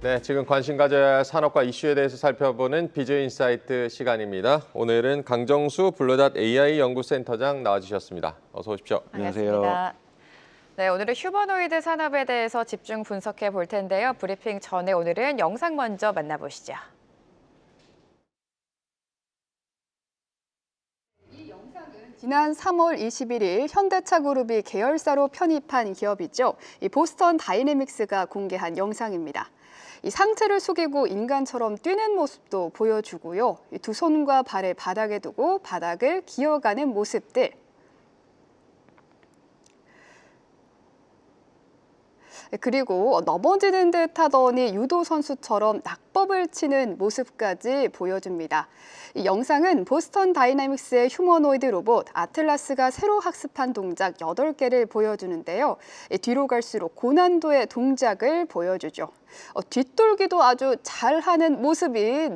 네, 지금 관심 가져야 할 산업과 이슈에 대해서 살펴보는 비즈인사이트 시간입니다. 오늘은 강정수 블루닷 AI 연구센터장 나와주셨습니다. 어서 오십시오. 반갑습니다. 네, 오늘은 휴머노이드 산업에 대해서 집중 분석해 볼 텐데요. 브리핑 전에 오늘은 영상 먼저 만나보시죠. 지난 3월 21일 현대차 그룹이 계열사로 편입한 기업이죠. 이 보스턴 다이내믹스가 공개한 영상입니다. 이 상체를 숙이고 인간처럼 뛰는 모습도 보여주고요. 두 손과 발을 바닥에 두고 바닥을 기어가는 모습들. 그리고 넘어지는 듯 하더니 유도 선수처럼 낙법을 치는 모습까지 보여줍니다. 이 영상은 보스턴 다이내믹스의 휴머노이드 로봇 아틀라스가 새로 학습한 동작 8개를 보여주는데요. 뒤로 갈수록 고난도의 동작을 보여주죠. 뒷돌기도 아주 잘하는 모습이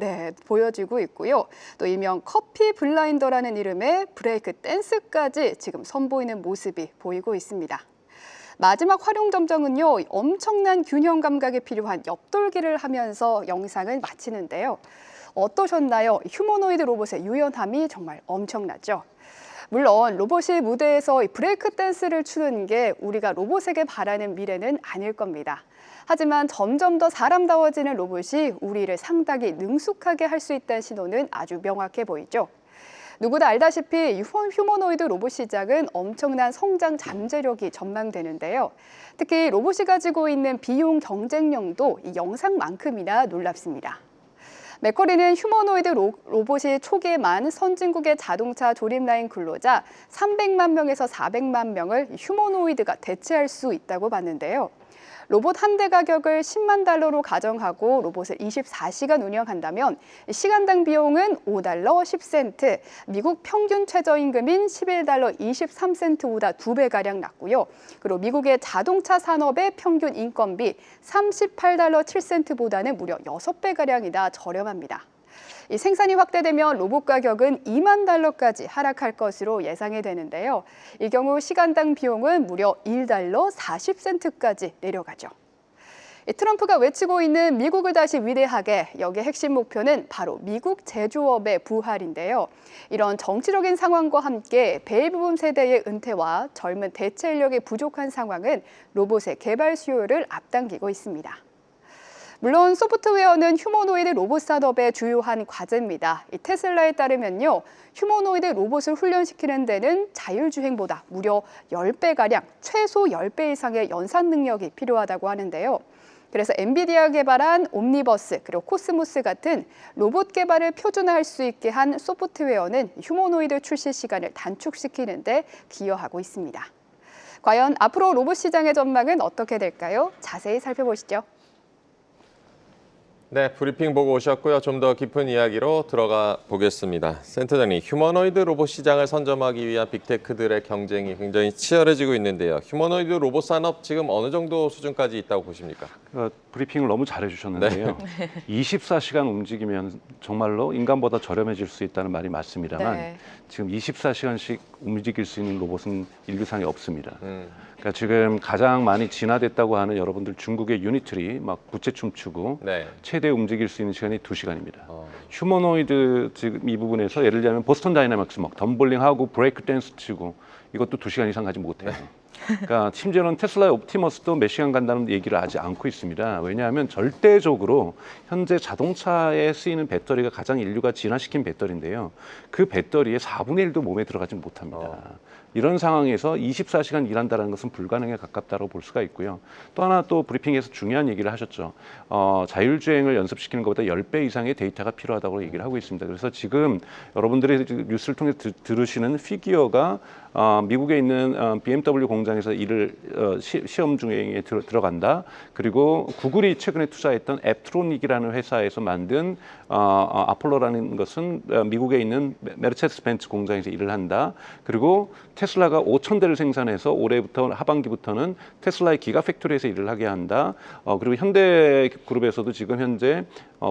보여지고 있고요. 또 일명 커피 블라인더라는 이름의 브레이크 댄스까지 지금 선보이는 모습이 보이고 있습니다. 마지막 활용 점정은요, 엄청난 균형 감각이 필요한 옆돌기를 하면서 영상을 마치는데요. 어떠셨나요? 휴머노이드 로봇의 유연함이 정말 엄청나죠. 물론 로봇이 무대에서 브레이크 댄스를 추는 게 우리가 로봇에게 바라는 미래는 아닐 겁니다. 하지만 점점 더 사람다워지는 로봇이 우리를 상당히 능숙하게 할 수 있다는 신호는 아주 명확해 보이죠. 누구도 알다시피 휴머노이드 로봇 시장은 엄청난 성장 잠재력이 전망되는데요. 특히 로봇이 가지고 있는 비용 경쟁력도 이 영상만큼이나 놀랍습니다. 맥쿼리는 휴머노이드 로봇이 초기에만 선진국의 자동차 조립 라인 근로자 300만 명에서 400만 명을 휴머노이드가 대체할 수 있다고 봤는데요. 로봇 한 대 가격을 10만 달러로 가정하고 로봇을 24시간 운영한다면 시간당 비용은 $5 10센트, 미국 평균 최저임금인 $11 23센트보다 2배가량 낮고요. 그리고 미국의 자동차 산업의 평균 인건비 $38 7센트보다는 무려 6배가량이나 저렴합니다. 이 생산이 확대되면 로봇 가격은 $2만 달러까지 하락할 것으로 예상이 되는데요. 이 경우 시간당 비용은 무려 $1 40센트까지 내려가죠. 트럼프가 외치고 있는 미국을 다시 위대하게, 여기의 핵심 목표는 바로 미국 제조업의 부활인데요. 이런 정치적인 상황과 함께 베이비붐 세대의 은퇴와 젊은 대체 인력이 부족한 상황은 로봇의 개발 수요를 앞당기고 있습니다. 물론 소프트웨어는 휴머노이드 로봇 산업의 주요한 과제입니다. 이 테슬라에 따르면요, 휴머노이드 로봇을 훈련시키는 데는 자율주행보다 무려 10배가량, 최소 10배 이상의 연산 능력이 필요하다고 하는데요. 그래서 엔비디아 개발한 옴니버스 그리고 코스모스 같은 로봇 개발을 표준화할 수 있게 한 소프트웨어는 휴머노이드 출시 시간을 단축시키는 데 기여하고 있습니다. 과연 앞으로 로봇 시장의 전망은 어떻게 될까요? 자세히 살펴보시죠. 네, 브리핑 보고 오셨고요. 좀 더 깊은 이야기로 들어가 보겠습니다. 센터장님, 휴머노이드 로봇 시장을 선점하기 위한 빅테크들의 경쟁이 굉장히 치열해지고 있는데요. 휴머노이드 로봇 산업 지금 어느 정도 수준까지 있다고 보십니까? 브리핑을 너무 잘해주셨는데요. 네. 24시간 움직이면 정말로 인간보다 저렴해질 수 있다는 말이 맞습니다만 지금 24시간씩 움직일 수 있는 로봇은 인류상에 없습니다. 그러니까 지금 가장 많이 진화됐다고 하는 여러분들 중국의 유니트리 막 부채 춤추고 최대 움직일 수 있는 시간이 2시간입니다. 휴머노이드 지금 이 부분에서 예를 들면 보스턴 다이내믹스 막 덤블링하고 브레이크 댄스 치고 이것도 2시간 이상 가지 못해요. 그러니까 심지어는 테슬라의 옵티머스도 몇 시간 간다는 얘기를 하지 않고 있습니다. 왜냐하면 절대적으로 현재 자동차에 쓰이는 배터리가 가장 인류가 진화시킨 배터리인데요. 그 배터리의 4분의 1도 몸에 들어가지 못합니다. 이런 상황에서 24시간 일한다는 것은 불가능에 가깝다고 볼 수가 있고요. 또 하나 또 브리핑에서 중요한 얘기를 하셨죠. 자율주행을 연습시키는 것보다 10배 이상의 데이터가 필요하다고 얘기를 하고 있습니다. 그래서 지금 여러분들이 뉴스를 통해 들으시는 피규어가 미국에 있는 BMW 공장에서 일을 시험 중에 들어간다. 그리고 구글이 최근에 투자했던 앱트로닉이라는 회사에서 만든 아폴로라는 것은 미국에 있는 메르세데스 벤츠 공장에서 일을 한다. 그리고 테슬라가 5,000대를 생산해서 올해부터 하반기부터는 테슬라의 기가팩토리에서 일을 하게 한다. 그리고 현대그룹에서도 지금 현재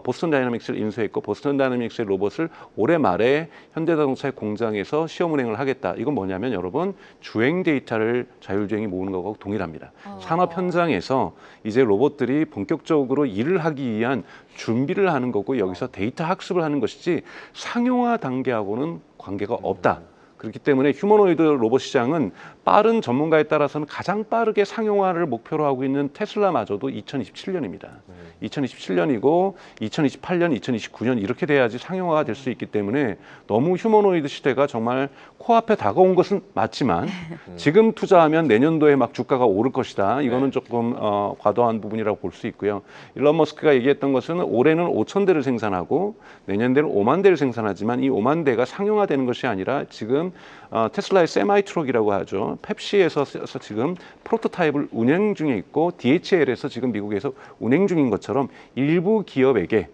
보스턴 다이나믹스를 인수했고 보스턴 다이나믹스의 로봇을 올해 말에 현대자동차의 공장에서 시험 운행을 하겠다. 이건 뭐냐면 여러분 주행 데이터를 자율주행이 모으는 것과 동일합니다. 산업 현장에서 이제 로봇들이 본격적으로 일을 하기 위한 준비를 하는 거고 여기서 데이터 학습을 하는 것이지 상용화 단계하고는 관계가 없다. 그렇기 때문에 휴머노이드 로봇 시장은 빠른 전문가에 따라서는 가장 빠르게 상용화를 목표로 하고 있는 테슬라마저도 2027년입니다. 2027년이고 2028년, 2029년 이렇게 돼야지 상용화가 될 수 있기 때문에 너무 휴머노이드 시대가 정말 코앞에 다가온 것은 맞지만 지금 투자하면 내년도에 막 주가가 오를 것이다. 이거는 조금 과도한 부분이라고 볼 수 있고요. 일론 머스크가 얘기했던 것은 올해는 5,000대를 생산하고 내년에는 5만 대를 생산하지만 이 5만 대가 상용화되는 것이 아니라 지금 테슬라의 세마이 트럭이라고 하죠. 펩시에서 지금 프로토타입을 운행 중에 있고 DHL에서 지금 미국에서 운행 중인 것처럼 일부 기업에게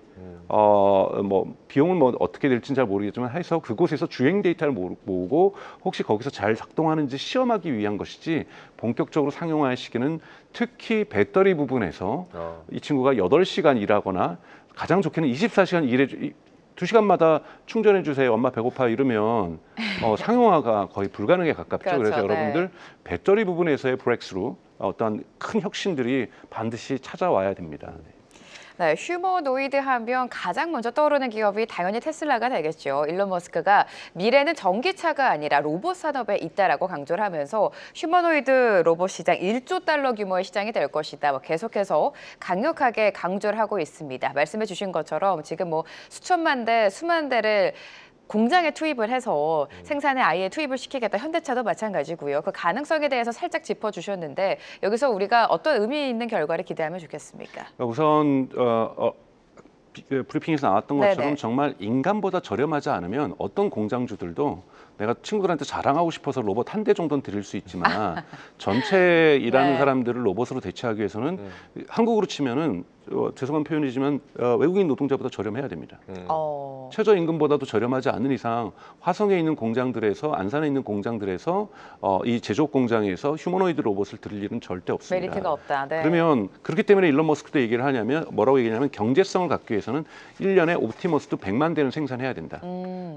뭐 비용은 뭐 어떻게 될지는 잘 모르겠지만 해서 그곳에서 주행 데이터를 모으고 혹시 거기서 잘 작동하는지 시험하기 위한 것이지 본격적으로 상용화의 시기는 특히 배터리 부분에서 이 친구가 8시간 일하거나 가장 좋게는 24시간 일해 2시간마다 충전해 주세요. 엄마 배고파 이러면 상용화가 거의 불가능에 가깝죠. 그렇죠. 그래서 여러분들 네. 배터리 부분에서의 브렉스루 어떤 큰 혁신들이 반드시 찾아와야 됩니다. 네, 휴머노이드 하면 가장 먼저 떠오르는 기업이 당연히 테슬라가 되겠죠. 일론 머스크가 미래는 전기차가 아니라 로봇 산업에 있다라고 강조를 하면서 휴머노이드 로봇 시장 1조 달러 규모의 시장이 될 것이다. 계속해서 강력하게 강조를 하고 있습니다. 말씀해 주신 것처럼 지금 뭐 수천만 대, 수만 대를 공장에 투입을 해서 생산에 아예 투입을 시키겠다. 현대차도 마찬가지고요. 그 가능성에 대해서 살짝 짚어주셨는데 여기서 우리가 어떤 의미 있는 결과를 기대하면 좋겠습니까? 우선 브리핑에서 나왔던 것처럼 네네. 정말 인간보다 저렴하지 않으면 어떤 공장주들도 내가 친구들한테 자랑하고 싶어서 로봇 한 대 정도는 드릴 수 있지만 전체 일하는 네. 사람들을 로봇으로 대체하기 위해서는 한국으로 치면은 죄송한 표현이지만 외국인 노동자보다 저렴해야 됩니다. 최저임금보다도 저렴하지 않는 이상 화성에 있는 공장들에서 안산에 있는 공장들에서 이 제조업 공장에서 휴머노이드 로봇을 드릴 일은 절대 없습니다. 메리트가 없다. 네. 그러면 그렇기 때문에 일론 머스크도 얘기를 하냐면 뭐라고 얘기하냐면 경제성을 갖기 위해서는 1년에 옵티머스도 100만 대는 생산해야 된다.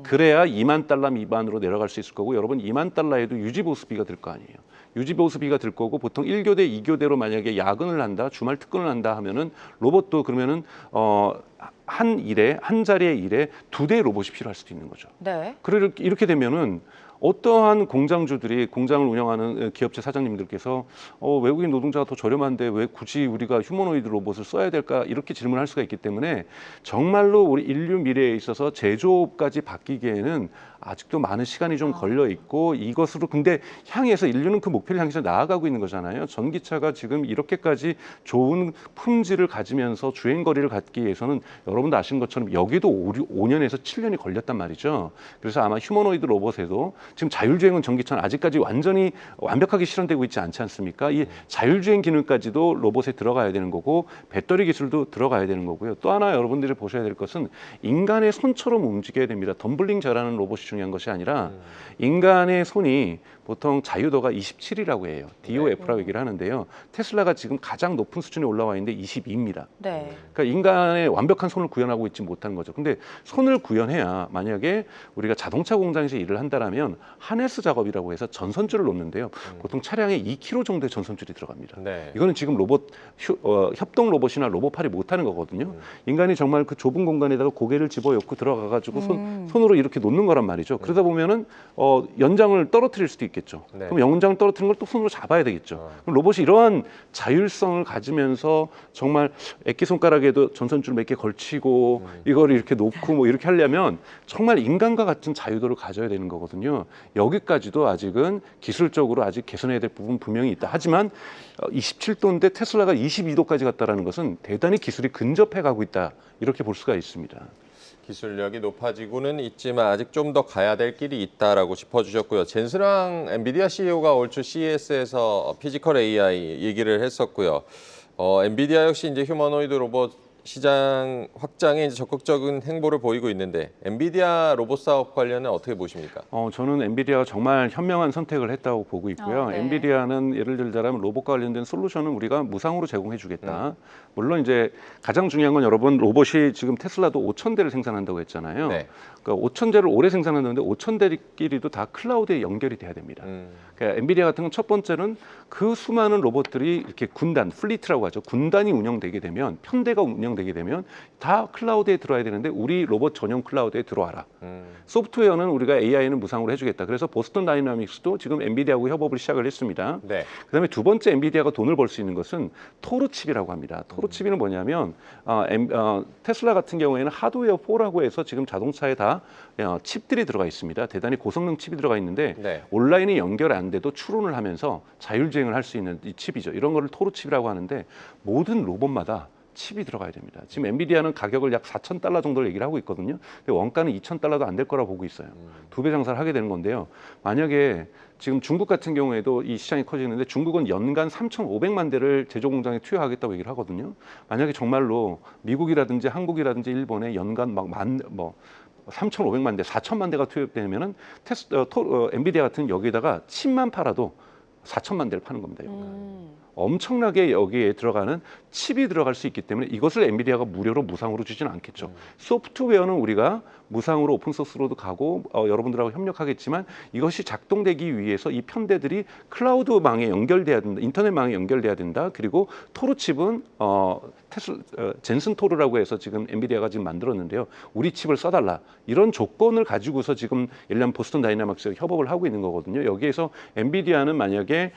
그래야 2만 달러 미만으로 내려갈 수 있을 거고 여러분 2만 달러에도 유지보수비가 들 거 아니에요. 유지보수비가 들 거고 보통 1교대, 2교대로 만약에 야근을 한다, 주말 특근을 한다 하면은 로봇도 그러면은 한 일에 한 자리의 일에 2대의 로봇이 필요할 수도 있는 거죠. 네. 이렇게 되면은 어떠한 공장주들이 공장을 운영하는 기업체 사장님들께서 외국인 노동자가 더 저렴한데 왜 굳이 우리가 휴머노이드 로봇을 써야 될까 이렇게 질문할 수가 있기 때문에 정말로 우리 인류 미래에 있어서 제조업까지 바뀌기에는 아직도 많은 시간이 좀 걸려 있고 이것으로 근데 향해서 인류는 그 목표를 향해서 나아가고 있는 거잖아요. 전기차가 지금 이렇게까지 좋은 품질을 가지면서 주행 거리를 갖기 위해서는 여러분도 아시는 것처럼 여기도 5년에서 7년이 걸렸단 말이죠. 그래서 아마 휴머노이드 로봇에도 지금 자율주행은 전기차는 아직까지 완전히 완벽하게 실현되고 있지 않지 않습니까? 이 자율주행 기능까지도 로봇에 들어가야 되는 거고 배터리 기술도 들어가야 되는 거고요. 또 하나 여러분들이 보셔야 될 것은 인간의 손처럼 움직여야 됩니다. 덤블링 잘하는 로봇이 중요한 것이 아니라 인간의 손이 보통 자유도가 27이라고 해요. DOF라고 얘기를 하는데요. 테슬라가 지금 가장 높은 수준에 올라와 있는데 22입니다. 네. 그러니까 인간의 완벽한 손을 구현하고 있지 못하는 거죠. 근데 손을 구현해야 만약에 우리가 자동차 공장에서 일을 한다라면 하네스 작업이라고 해서 전선줄을 놓는데요. 보통 차량에 2kg 정도의 전선줄이 들어갑니다. 네. 이거는 지금 협동 로봇이나 로봇팔이 못하는 거거든요. 인간이 정말 그 좁은 공간에다가 고개를 집어넣고 들어가가지고 손으로 이렇게 놓는 거란 말이죠. 그러다 보면은 연장을 떨어뜨릴 수도 있겠죠. 네. 그럼 연장 떨어뜨리는 걸 또 손으로 잡아야 되겠죠. 그럼 로봇이 이러한 자율성을 가지면서 정말 액기손가락에도 전선줄 몇 개 걸치고 이거를 이렇게 놓고 뭐 이렇게 하려면 정말 인간과 같은 자유도를 가져야 되는 거거든요. 여기까지도 아직은 기술적으로 아직 개선해야 될 부분 분명히 있다. 하지만 27도인데 테슬라가 22도까지 갔다라는 것은 대단히 기술이 근접해 가고 있다. 이렇게 볼 수가 있습니다. 기술력이 높아지고는 있지만 아직 좀 더 가야 될 길이 있다라고 짚어주셨고요. 젠스랑 엔비디아 CEO가 올 초 CES에서 피지컬 AI 얘기를 했었고요. 엔비디아 역시 이제 휴머노이드 로봇 시장 확장에 이제 적극적인 행보를 보이고 있는데 엔비디아 로봇 사업 관련은 어떻게 보십니까? 저는 엔비디아가 정말 현명한 선택을 했다고 보고 있고요. 네. 엔비디아는 예를 들자면 로봇과 관련된 솔루션은 우리가 무상으로 제공해주겠다. 물론 이제 가장 중요한 건 여러분 로봇이 지금 테슬라도 5,000대를 생산한다고 했잖아요. 네. 그러니까 5,000대를 오래 생산하는데 5,000대끼리도 다 클라우드에 연결이 돼야 됩니다. 그러니까 엔비디아 같은 건 첫 번째는 그 수많은 로봇들이 이렇게 군단, 플리트라고 하죠. 군단이 운영되게 되면 편대가 운영되게 되면 다 클라우드에 들어와야 되는데 우리 로봇 전용 클라우드에 들어와라. 소프트웨어는 우리가 AI는 무상으로 해주겠다. 그래서 보스턴 다이나믹스도 지금 엔비디아하고 협업을 시작을 했습니다. 네. 그다음에 두 번째 엔비디아가 돈을 벌 수 있는 것은 토르칩이라고 합니다. 토르칩은 뭐냐면 테슬라 같은 경우에는 하드웨어 4라고 해서 지금 자동차에 다 칩들이 들어가 있습니다. 대단히 고성능 칩이 들어가 있는데 네. 온라인이 연결 안 돼도 추론을 하면서 자율주행을 할 수 있는 이 칩이죠. 이런 거를 토르칩이라고 하는데 모든 로봇마다 칩이 들어가야 됩니다. 지금 엔비디아는 가격을 약 4,000달러 정도를 얘기를 하고 있거든요. 근데 원가는 2,000달러도 안 될 거라고 보고 있어요. 2배 장사를 하게 되는 건데요. 만약에 지금 중국 같은 경우에도 이 시장이 커지는데 중국은 연간 3,500만 대를 제조 공장에 투여하겠다고 얘기를 하거든요. 만약에 정말로 미국이라든지 한국이라든지 일본에 연간 막 3,500만 대, 4,000만 대가 투입되면은 엔비디아 같은 여기에다가 칩만 팔아도 4,000만 대를 파는 겁니다. 엄청나게 여기에 들어가는 칩이 들어갈 수 있기 때문에 이것을 엔비디아가 무료로 무상으로 주지는 않겠죠. 소프트웨어는 우리가 무상으로 오픈소스로도 가고 여러분들하고 협력하겠지만 이것이 작동되기 위해서 이 편대들이 클라우드망에 연결돼야 된다. 인터넷망에 연결돼야 된다. 그리고 토르칩은 젠슨 토르라고 해서 지금 엔비디아가 지금 만들었는데요. 우리 칩을 써달라. 이런 조건을 가지고서 지금 예를 들면 보스턴 다이나믹스와 협업을 하고 있는 거거든요. 여기에서 엔비디아는 만약에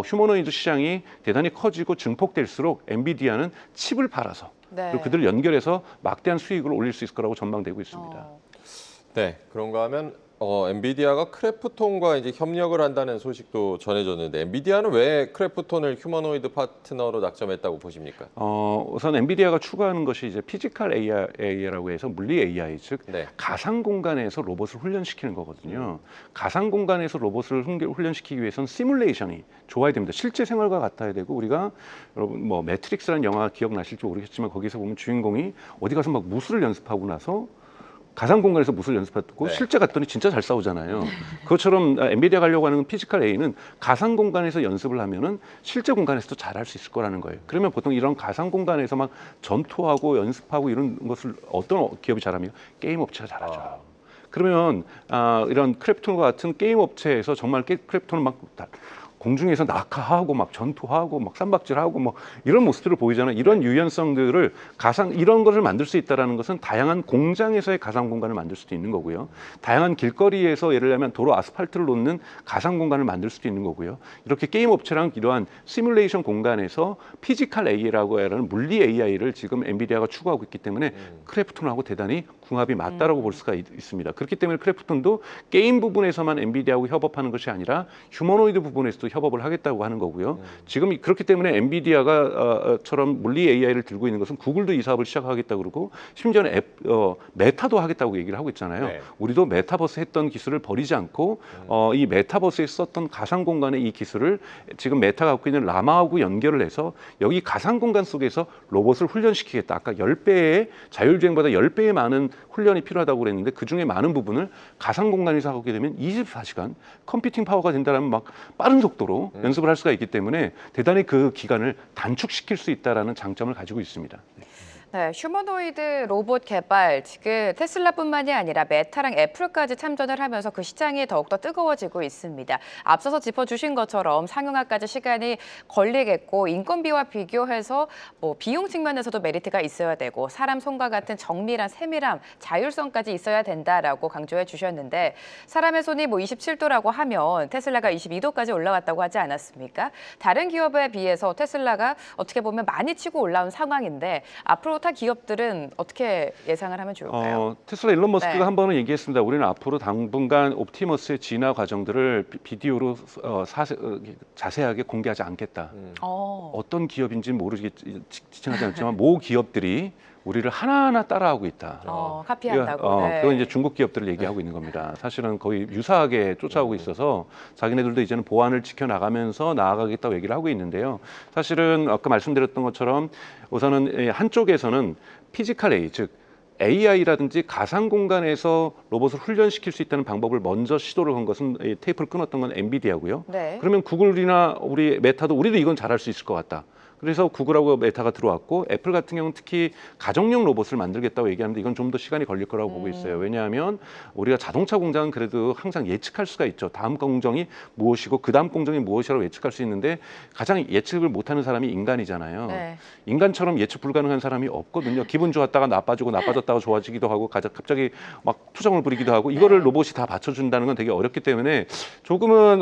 휴머노이드 시장이 대단히 커지고 증폭될수록 엔비디아는 칩을 팔아서 네. 그리고 그들을 연결해서 막대한 수익을 올릴 수 있을 거라고 전망되고 있습니다. 네, 그런가 하면 엔비디아가 크래프톤과 이제 협력을 한다는 소식도 전해졌는데 엔비디아는 왜 크래프톤을 휴머노이드 파트너로 낙점했다고 보십니까? 우선 엔비디아가 추구하는 것이 이제 피지컬 AI라고 해서 물리 AI, 즉 네. 가상 공간에서 로봇을 훈련시키는 거거든요. 가상 공간에서 로봇을 훈련시키기 위해서는 시뮬레이션이 좋아야 됩니다. 실제 생활과 같아야 되고 우리가 여러분 뭐 매트릭스라는 영화 기억나실지 모르겠지만 거기서 보면 주인공이 어디 가서 막 무술을 연습하고 나서 가상 공간에서 무술 연습했고 네. 실제 갔더니 진짜 잘 싸우잖아요. 그것처럼 엔비디아 가려고 하는 피지컬 A는 가상 공간에서 연습을 하면은 실제 공간에서도 잘할 수 있을 거라는 거예요. 그러면 보통 이런 가상 공간에서 막 전투하고 연습하고 이런 것을 어떤 기업이 잘합니까? 게임 업체가 잘하죠. 그러면 이런 크래프톤과 같은 게임 업체에서 정말 크래프톤은 막 공중에서 낙하하고 막 전투하고 막 쌈박질하고 뭐 이런 모습들을 보이잖아요. 이런 유연성들을 이런 것을 만들 수 있다라는 것은 다양한 공장에서의 가상 공간을 만들 수도 있는 거고요. 다양한 길거리에서 예를 들면 도로 아스팔트를 놓는 가상 공간을 만들 수도 있는 거고요. 이렇게 게임 업체랑 이러한 시뮬레이션 공간에서 피지컬 AI라고 하는 물리 AI를 지금 엔비디아가 추구하고 있기 때문에 크래프톤하고 대단히 궁합이 맞다라고 볼 수가 있습니다. 그렇기 때문에 크래프톤도 게임 부분에서만 엔비디아하고 협업하는 것이 아니라 휴머노이드 부분에서도 협업을 하겠다고 하는 거고요. 지금 그렇기 때문에 엔비디아가처럼 물리 AI를 들고 있는 것은 구글도 이 사업을 시작하겠다고 그러고 심지어는 메타도 하겠다고 얘기를 하고 있잖아요. 네. 우리도 메타버스 했던 기술을 버리지 않고 이 메타버스에 썼던 가상 공간의 이 기술을 지금 메타가 갖고 있는 라마하고 연결을 해서 여기 가상 공간 속에서 로봇을 훈련시키겠다. 아까 10배의 자율주행보다 10배의 많은 훈련이 필요하다고 그랬는데 그중에 많은 부분을 가상 공간에서 하게 되면 24시간 컴퓨팅 파워가 된다면 막 빠른 속도로 연습을 할 수가 있기 때문에 대단히 그 기간을 단축시킬 수 있다는 장점을 가지고 있습니다. 네, 휴머노이드 로봇 개발 지금 테슬라뿐만이 아니라 메타랑 애플까지 참전을 하면서 그 시장이 더욱더 뜨거워지고 있습니다. 앞서서 짚어주신 것처럼 상용화까지 시간이 걸리겠고 인건비와 비교해서 뭐 비용 측면에서도 메리트가 있어야 되고 사람 손과 같은 정밀한 세밀함, 자율성까지 있어야 된다라고 강조해 주셨는데 사람의 손이 뭐 27도라고 하면 테슬라가 22도까지 올라왔다고 하지 않았습니까? 다른 기업에 비해서 테슬라가 어떻게 보면 많이 치고 올라온 상황인데 앞으로 타 기업들은 어떻게 예상을 하면 좋을까요? 테슬라 일론 머스크가 네. 한 번은 얘기했습니다. 우리는 앞으로 당분간 옵티머스의 진화 과정들을 비디오로 자세하게 공개하지 않겠다. 어떤 기업인지는 지칭하지 않지만 모 기업들이 우리를 하나하나 따라하고 있다. 카피한다고. 네. 그건 이제 중국 기업들을 얘기하고 있는 겁니다. 사실은 거의 유사하게 쫓아오고 있어서 자기네들도 이제는 보안을 지켜나가면서 나아가겠다고 얘기를 하고 있는데요. 사실은 아까 말씀드렸던 것처럼 우선은 한쪽에서는 피지컬 AI, 즉 AI라든지 가상 공간에서 로봇을 훈련시킬 수 있다는 방법을 먼저 시도를 한 것은 테이프를 끊었던 건 엔비디아고요. 네. 그러면 구글이나 우리 메타도 우리도 이건 잘할 수 있을 것 같다. 그래서 구글하고 메타가 들어왔고 애플 같은 경우는 특히 가정용 로봇을 만들겠다고 얘기하는데 이건 좀 더 시간이 걸릴 거라고 보고 있어요. 왜냐하면 우리가 자동차 공장은 그래도 항상 예측할 수가 있죠. 다음 공정이 무엇이고 그 다음 공정이 무엇이라고 예측할 수 있는데 가장 예측을 못하는 사람이 인간이잖아요. 네. 인간처럼 예측 불가능한 사람이 없거든요. 기분 좋았다가 나빠지고 나빠졌다가 좋아지기도 하고 갑자기 막 투정을 부리기도 하고 이거를 로봇이 다 받쳐준다는 건 되게 어렵기 때문에 조금은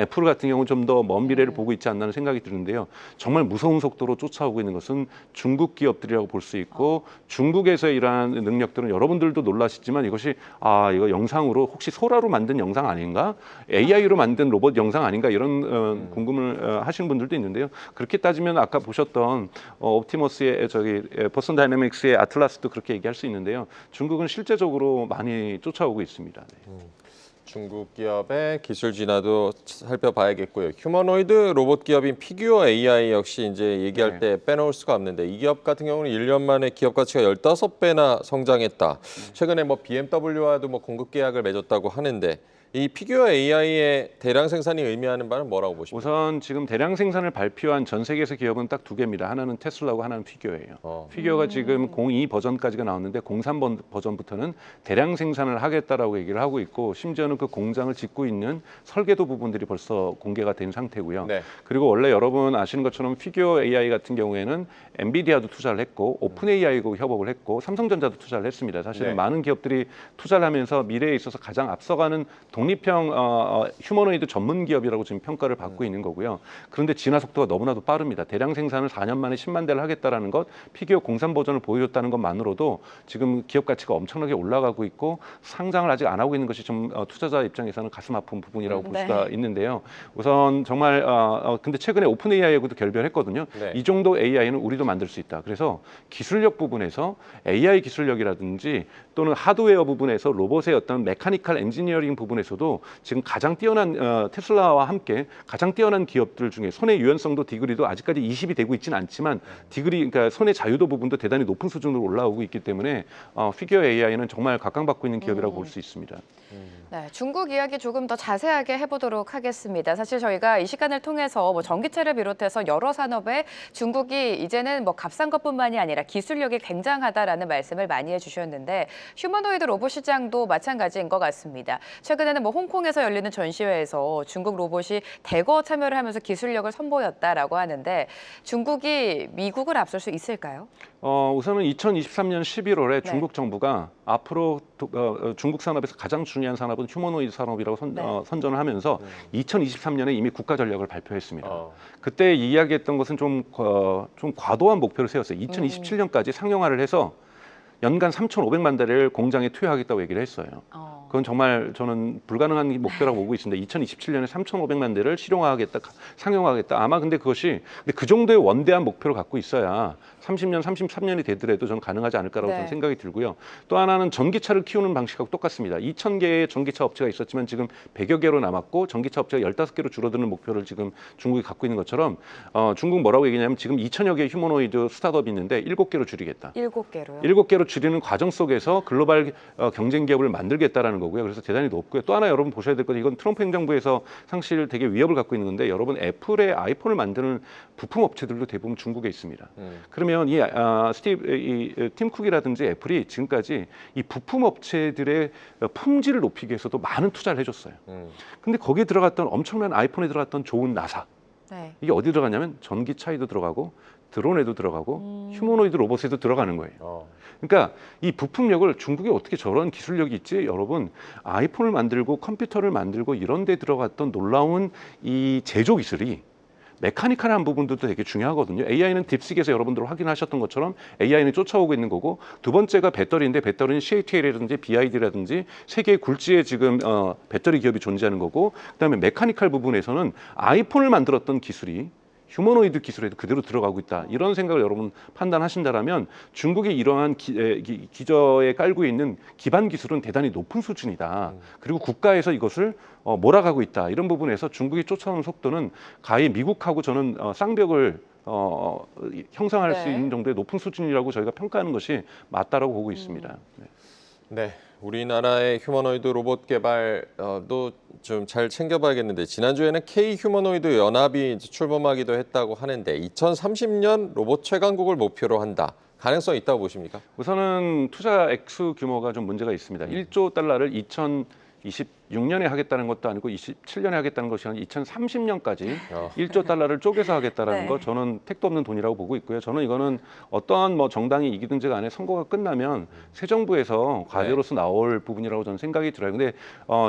애플 같은 경우는 좀 더 먼 미래를 보고 있지 않나는 생각이 드는데요. 정말 무서운 속도로 쫓아오고 있는 것은 중국 기업들이라고 볼 수 있고 중국에서 이러한 능력들은 여러분들도 놀라시지만 이것이 이거 영상으로 혹시 소라로 만든 영상 아닌가? AI로 만든 로봇 영상 아닌가? 이런 궁금을 하시는 분들도 있는데요. 그렇게 따지면 아까 보셨던 옵티머스의 보스턴 다이내믹스의 아틀라스도 그렇게 얘기할 수 있는데요. 중국은 실제적으로 많이 쫓아오고 있습니다. 네. 중국 기업의 기술 진화도 살펴봐야겠고요. 휴머노이드 로봇 기업인 피규어 AI 역시 이제 얘기할 때 빼놓을 수가 없는데 이 기업 같은 경우는 1년 만에 기업 가치가 15배나 성장했다. 최근에 뭐 BMW와도 뭐 공급 계약을 맺었다고 하는데 이 피규어 AI의 대량 생산이 의미하는 바는 뭐라고 보십니까? 우선 지금 대량 생산을 발표한 전 세계에서 기업은 딱 2개입니다. 하나는 테슬라고 하나는 피규어예요. 피규어가 지금 02 버전까지가 나왔는데 03 버전부터는 대량 생산을 하겠다라고 얘기를 하고 있고 심지어는 그 공장을 짓고 있는 설계도 부분들이 벌써 공개가 된 상태고요. 네. 그리고 원래 여러분 아시는 것처럼 피규어 AI 같은 경우에는 엔비디아도 투자를 했고 오픈 AI하고 협업을 했고 삼성전자도 투자를 했습니다. 사실은 네. 많은 기업들이 투자를 하면서 미래에 있어서 가장 앞서가는 독립형 휴머노이드 전문 기업이라고 지금 평가를 받고 있는 거고요. 그런데 진화 속도가 너무나도 빠릅니다. 대량 생산을 4년 만에 10만 대를 하겠다라는 것, 피규어 03 버전을 보여줬다는 것만으로도 지금 기업 가치가 엄청나게 올라가고 있고 상장을 아직 안 하고 있는 것이 좀 투자자 입장에서는 가슴 아픈 부분이라고 볼 수가 있는데요. 우선 정말 근데 최근에 오픈 AI하고도 결별했거든요. 네. 이 정도 AI는 우리도 만들 수 있다. 그래서 기술력 부분에서 AI 기술력이라든지 또는 하드웨어 부분에서 로봇의 어떤 메카니컬 엔지니어링 부분에서도 지금 가장 뛰어난 테슬라와 함께 가장 뛰어난 기업들 중에 손의 유연성도 디그리도 아직까지 20이 되고 있지는 않지만 디그리 그러니까 손의 자유도 부분도 대단히 높은 수준으로 올라오고 있기 때문에 피규어 AI는 정말 각광받고 있는 기업이라고 볼 수 있습니다. 네, 중국 이야기 조금 더 자세하게 해보도록 하겠습니다. 사실 저희가 이 시간을 통해서 뭐 전기차를 비롯해서 여러 산업에 중국이 이제는 뭐 값싼 것뿐만이 아니라 기술력이 굉장하다라는 말씀을 많이 해주셨는데 휴머노이드 로봇 시장도 마찬가지인 것 같습니다. 최근에는 뭐 홍콩에서 열리는 전시회에서 중국 로봇이 대거 참여를 하면서 기술력을 선보였다라고 하는데 중국이 미국을 앞설 수 있을까요? 우선은 2023년 11월에 네. 중국 정부가 앞으로 중국 산업에서 가장 중요한 산업은 휴머노이드 산업이라고 선전을 하면서 2023년에 이미 국가 전략을 발표했습니다. 그때 이야기했던 것은 좀 과도한 목표를 세웠어요. 2027년까지 상용화를 해서 연간 3,500만 대를 공장에 투여하겠다고 얘기를 했어요. 그건 정말 저는 불가능한 목표라고 보고 있습니다. 2027년에 3,500만 대를 실용화하겠다, 상용화하겠다. 아마 근데 그것이 그 정도의 원대한 목표를 갖고 있어야 30년, 33년이 되더라도 저는 가능하지 않을까라고 저는 생각이 들고요. 또 하나는 전기차를 키우는 방식하고 똑같습니다. 2,000개의 전기차 업체가 있었지만 지금 100여 개로 남았고 전기차 업체가 15개로 줄어드는 목표를 지금 중국이 갖고 있는 것처럼 중국 뭐라고 얘기냐면 지금 2,000여 개의 휴머노이드 스타트업이 있는데 7개로 줄이겠다. 7개로요? 7개로 줄이는 과정 속에서 글로벌 경쟁 기업을 만들겠다라는 거고요. 그래서 대단히 높고요. 또 하나 여러분 보셔야 될 것, 이건 트럼프 행정부에서 사실 되게 위협을 갖고 있는 건데 여러분 애플의 아이폰을 만드는 부품 업체들도 대부분 중국에 있습니다. 그러면 팀 쿡이라든지 애플이 지금까지 이 부품 업체들의 품질을 높이기 위해서도 많은 투자를 해줬어요. 근데 거기에 들어갔던 엄청난 아이폰에 들어갔던 좋은 나사. 이게 어디 들어갔냐면 전기차에도 들어가고 드론에도 들어가고 휴머노이드 로봇에도 들어가는 거예요. 그러니까 이 부품력을 중국이 어떻게 저런 기술력이 있지? 여러분 아이폰을 만들고 컴퓨터를 만들고 이런 데 들어갔던 놀라운 이 제조 기술이 메카니컬한 부분들도 되게 중요하거든요. AI는 딥식에서 여러분들 확인하셨던 것처럼 AI는 쫓아오고 있는 거고 두 번째가 배터리인데 배터리는 CATL이라든지 BID라든지 세계의 굴지에 지금 배터리 기업이 존재하는 거고 그다음에 메카니컬 부분에서는 아이폰을 만들었던 기술이 휴머노이드 기술에도 그대로 들어가고 있다. 이런 생각을 여러분 판단하신다라면 중국이 이러한 기저에 깔고 있는 기반 기술은 대단히 높은 수준이다. 그리고 국가에서 이것을 몰아가고 있다. 이런 부분에서 중국이 쫓아오는 속도는 가히 미국하고 저는 쌍벽을 형성할 수 있는 정도의 높은 수준이라고 저희가 평가하는 것이 맞다라고 보고 있습니다. 네, 우리나라의 휴머노이드 로봇 개발도 좀 잘 챙겨봐야겠는데 지난주에는 K 휴머노이드 연합이 이제 출범하기도 했다고 하는데 2030년 로봇 최강국을 목표로 한다. 가능성 있다고 보십니까? 우선은 투자 액수 규모가 좀 문제가 있습니다. 1조 달러를 2026년에 하겠다는 것도 아니고 27년에 하겠다는 것이 아니라 2030년까지 1조 달러를 쪼개서 하겠다라는 네. 거 저는 택도 없는 돈이라고 보고 있고요. 저는 이거는 어떠한 뭐 정당이 이기든지 간에 선거가 끝나면 새 정부에서 과제로서 나올 부분이라고 저는 생각이 들어요. 근데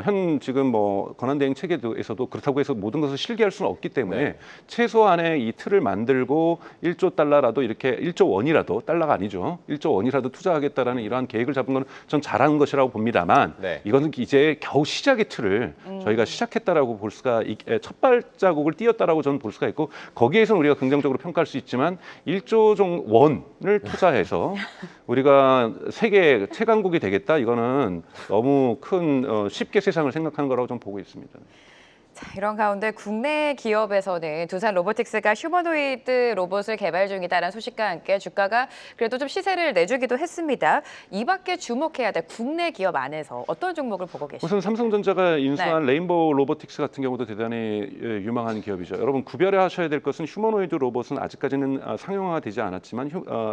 현 지금 뭐 권한대행 체계에서도 그렇다고 해서 모든 것을 실기할 수는 없기 때문에 최소한의 이 틀을 만들고 1조 달러라도 이렇게 1조 원이라도 달러가 아니죠. 1조 원이라도 투자하겠다라는 이러한 계획을 잡은 건 전 잘한 것이라고 봅니다만 이거는 이제 겨우 시작의 틀을 저희가 시작했다라고 볼 수가 첫 발자국을 띄었다라고 저는 볼 수가 있고 거기에서는 우리가 긍정적으로 평가할 수 있지만 1조 원을 투자해서 우리가 세계 최강국이 되겠다 이거는 너무 큰 쉽게 세상을 생각하는 거라고 좀 보고 있습니다. 자, 이런 가운데 국내 기업에서는 두산 로보틱스가 휴머노이드 로봇을 개발 중이다라는 소식과 함께 주가가 그래도 좀 시세를 내주기도 했습니다. 이 밖에 주목해야 될 국내 기업 안에서 어떤 종목을 보고 계십니까? 우선 삼성전자가 인수한 레인보우 로보틱스 같은 경우도 대단히 유망한 기업이죠. 여러분 구별해 하셔야 될 것은 휴머노이드 로봇은 아직까지는 상용화가 되지 않았지만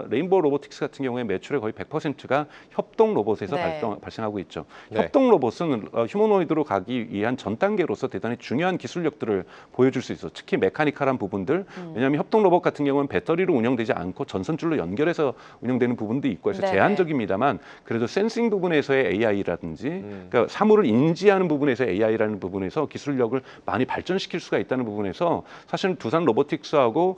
레인보우 로보틱스 같은 경우에 매출의 거의 100%가 협동 로봇에서 발생하고 있죠. 협동 로봇은 휴머노이드로 가기 위한 전 단계로서 대단히 중요한 기술력들을 보여줄 수 있어. 특히 메카니컬한 부분들. 왜냐하면 협동 로봇 같은 경우는 배터리로 운영되지 않고 전선줄로 연결해서 운영되는 부분도 있고 해서 제한적입니다만 그래도 센싱 부분에서의 AI라든지 그러니까 사물을 인지하는 부분에서 AI라는 부분에서 기술력을 많이 발전시킬 수가 있다는 부분에서 사실은 두산 로보틱스하고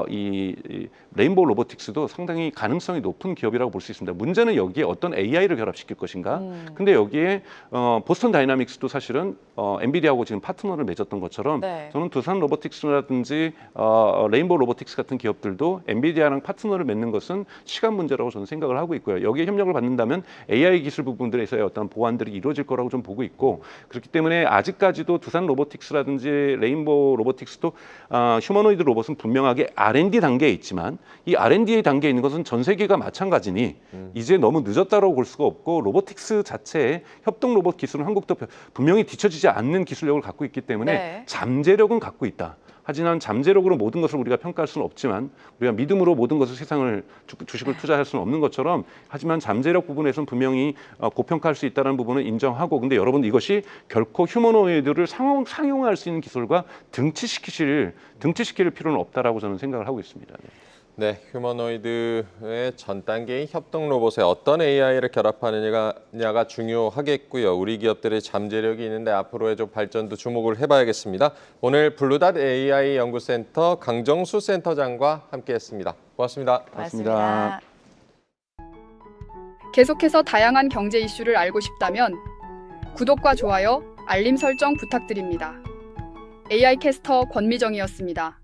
이 레인보우 로보틱스도 상당히 가능성이 높은 기업이라고 볼 수 있습니다. 문제는 여기에 어떤 AI를 결합시킬 것인가. 근데 여기에 보스턴 다이나믹스도 사실은 엔비디아하고 지금 파트너를 맺었던 것처럼 저는 두산 로보틱스라든지 레인보우 로보틱스 같은 기업들도 엔비디아랑 파트너를 맺는 것은 시간 문제라고 저는 생각을 하고 있고요. 여기에 협력을 받는다면 AI 기술 부분들에서의 어떤 보완들이 이루어질 거라고 좀 보고 있고 그렇기 때문에 아직까지도 두산 로보틱스라든지 레인보우 로보틱스도 휴머노이드 로봇은 분명하게 R&D 단계에 있지만 이 R&D 단계에 있는 것은 전 세계가 마찬가지니 이제 너무 늦었다고 볼 수가 없고 로보틱스 자체의 협동 로봇 기술은 한국도 분명히 뒤처지지 않는 기술력을 갖고 있기 때문에 잠재력은 갖고 있다. 하지만 잠재력으로 모든 것을 우리가 평가할 수는 없지만 우리가 믿음으로 모든 것을 세상을 주식을 투자할 수는 없는 것처럼 하지만 잠재력 부분에서는 분명히 고평가할 수 있다는 부분은 인정하고 근데 여러분 이것이 결코 휴머노이드를 상용화할 수 있는 기술과 등치시킬 필요는 없다라고 저는 생각을 하고 있습니다. 네, 휴머노이드의 전 단계인 협동 로봇에 어떤 AI를 결합하느냐가 중요하겠고요. 우리 기업들의 잠재력이 있는데 앞으로의 좀 발전도 주목을 해봐야겠습니다. 오늘 블루닷 AI 연구센터 강정수 센터장과 함께했습니다. 고맙습니다. 고맙습니다. 계속해서 다양한 경제 이슈를 알고 싶다면 구독과 좋아요, 알림 설정 부탁드립니다. AI 캐스터 권미정이었습니다.